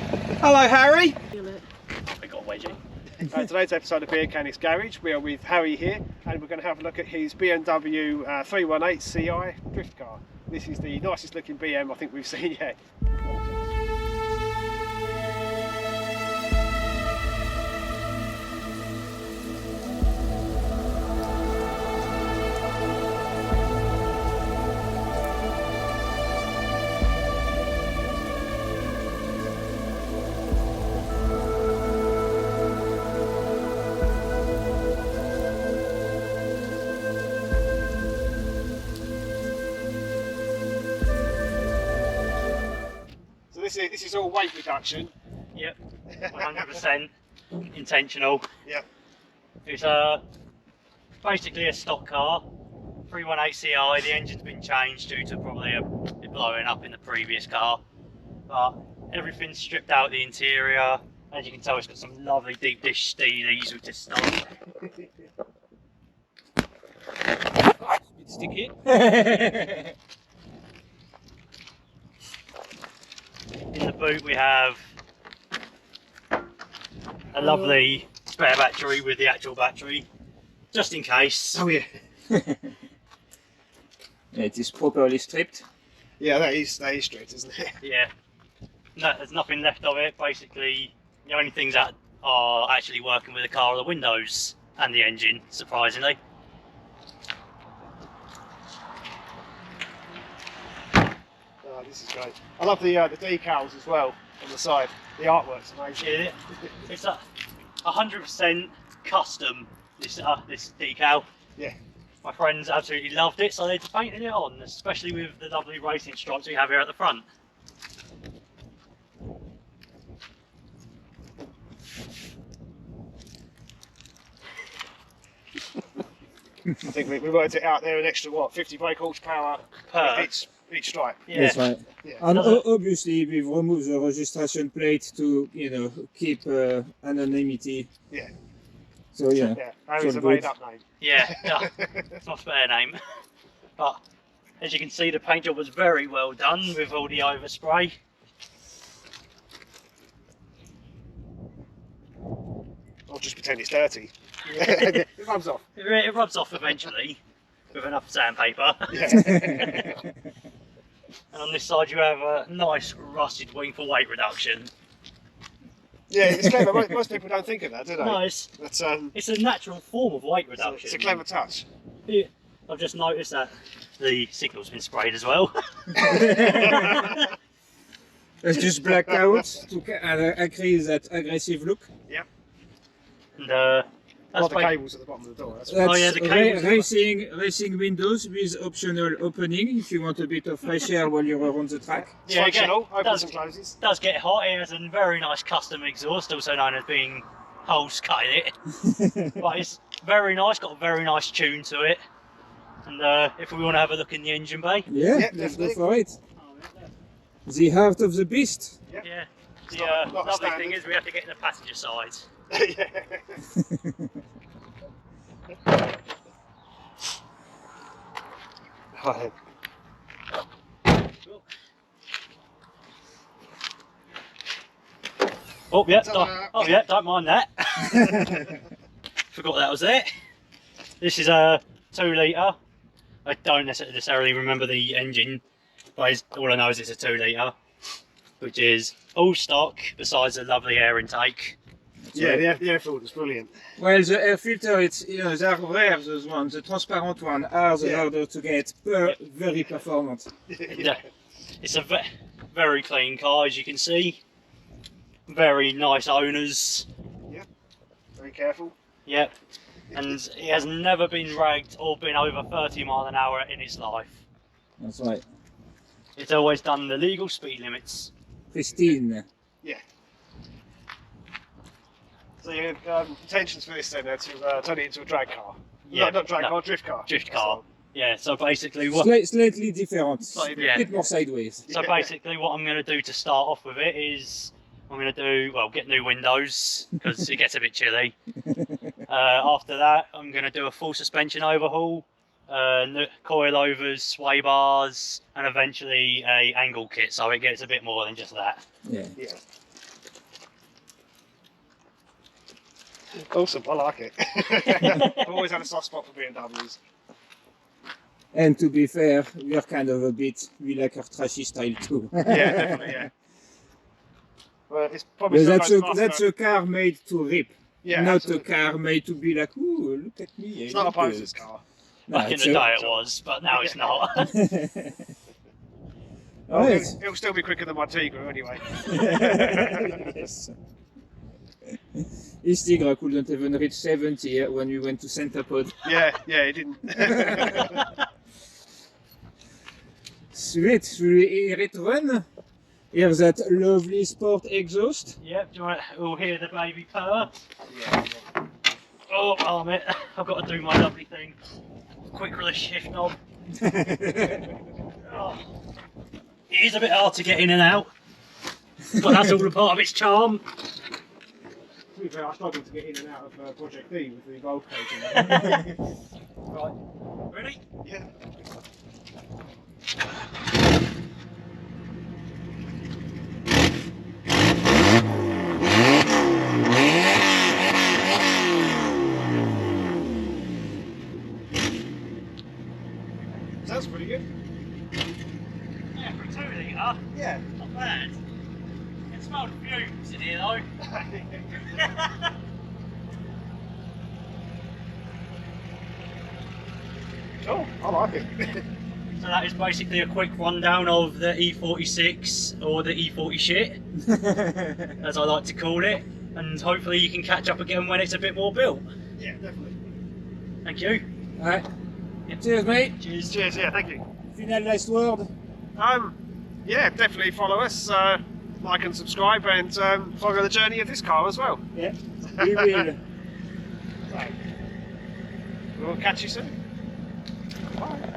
Hello, Harry. I got a wedgie. Today's episode of Beardchanics Garage, we are with Harry here, and we're going to have a look at his BMW 318 Ci drift car. This is the nicest looking BM I think we've seen yet. This is all weight reduction. Yep, 100% intentional. Yep. It's basically a stock car, 318 Ci. The engine's been changed due to probably it blowing up in the previous car, but everything's stripped out the interior. As you can tell, it's got some lovely deep dish steelies with this stuff. It's a bit sticky. In the boot we have a lovely spare battery with the actual battery, just in case. Oh yeah. Yeah, it is properly stripped. Yeah, that is strict, isn't it? Yeah, no, there's nothing left of it. Basically, the only things that are actually working with the car are the windows and the engine, surprisingly. Oh, this is great. I love the decals as well on the side. The artwork's amazing. Yeah, it's 100% custom. This decal. Yeah. My friends absolutely loved it, so they painted it on, especially with the lovely racing stripes we have here at the front. I think we worked it out there, an extra what, 50 brake horsepower per each stripe. Yeah. That's right. Yeah. And obviously we've removed the registration plate to, keep anonymity. Yeah. So yeah. Yeah, Harry's a good. made up name. Yeah, no, it's my spare name. But as you can see, the paint job was very well done with all the overspray. I'll just pretend it's dirty. Yeah. It rubs off. It rubs off eventually with enough sandpaper. Yeah. And on this side you have a nice rusted wing for weight reduction. Yeah, it's clever. Most people don't think of that, do they? No, That's, it's a natural form of weight reduction. it's a clever touch. Yeah, I've just noticed that the signal's been sprayed as well. Let's just black out to increase that aggressive look. Yep. And Well, that's the cables at the bottom of the door. That's That's Oh, yeah, the cables. racing windows with optional opening if you want a bit of fresh air while you're on the track. Yeah, again, functional, opens does- and closes. does get hot. It has a very nice custom exhaust, also known as being holes cut in it. But it's very nice, got a very nice tune to it. And if we want to have a look in the engine bay, Yeah, Yeah, let's go definitely. for it. The heart of the beast. yeah. The not a lovely standard. thing is we have to get in the passenger side. Yeah. Right. Oh yeah, So, don't mind that. Forgot that was there. This is a 2 litre. I don't necessarily remember the engine, but all I know is it's a 2 litre, which is all stock besides a lovely air intake. Yeah, the air filter is brilliant. Well, the air filter, it's they are rare, those ones. The transparent one are the harder to get, very performant. Yeah. It's a very clean car, as you can see. Very nice owners. Very careful. Yep. And it has never been ragged or been over 30 miles an hour in its life. That's right. It's always done the legal speed limits. Pristine. Yeah. So your intentions for this then are to turn it into a drag car? Yeah, Not drag no. car, drift car. Drift car. Yeah, so basically what Slightly different. Slightly Yeah. A bit more sideways. so basically what I'm going to do to start off with it is I'm going to do, well, get new windows because it gets a bit chilly. After that, I'm going to do a full suspension overhaul, coilovers, sway bars, and eventually a angle kit, so it gets a bit more than just that. Yeah. Yeah. Awesome, I like it. I've always had a soft spot for BMWs. And to be fair, we are kind of a bit, we like our trashy style too. Yeah, definitely, yeah. Well, it's probably But still that's a car made to rip. yeah, Not absolutely. a car made to be like, ooh, look at me. It's not a poser's car. No, Back in it's the a- day it was, but now it's not. Well, Right. it'll still be quicker than my Tigre anyway. Yes. His Tigre couldn't even reach 70 when we went to Centerpod. Yeah, it didn't. Sweet, should we hear it run? Here's that lovely sport exhaust. Yep, do you want to all hear the baby purr? Yeah. Oh, arm it. I've got to do my lovely thing. Quick release shift knob. Oh. It is a bit hard to get in and out, but that's all a part of its charm. To be fair, I struggled to get in and out of Project D with the Golf coach. Right, ready? Yeah. Sounds pretty good. Yeah, for a 2 litre, Yeah. not bad. It smelled fumes in here though. Cool, I like it. So that is basically a quick rundown of the E46, or the E40 shit, as I like to call it, and hopefully you can catch up again when it's a bit more built. Yeah, definitely. Thank you. Alright. Cheers, mate. Cheers. Cheers, yeah, thank you. Final last word. Yeah, definitely follow us, like and subscribe, and follow the journey of this car as well. Yeah, we will. Right. We'll catch you soon. Bye.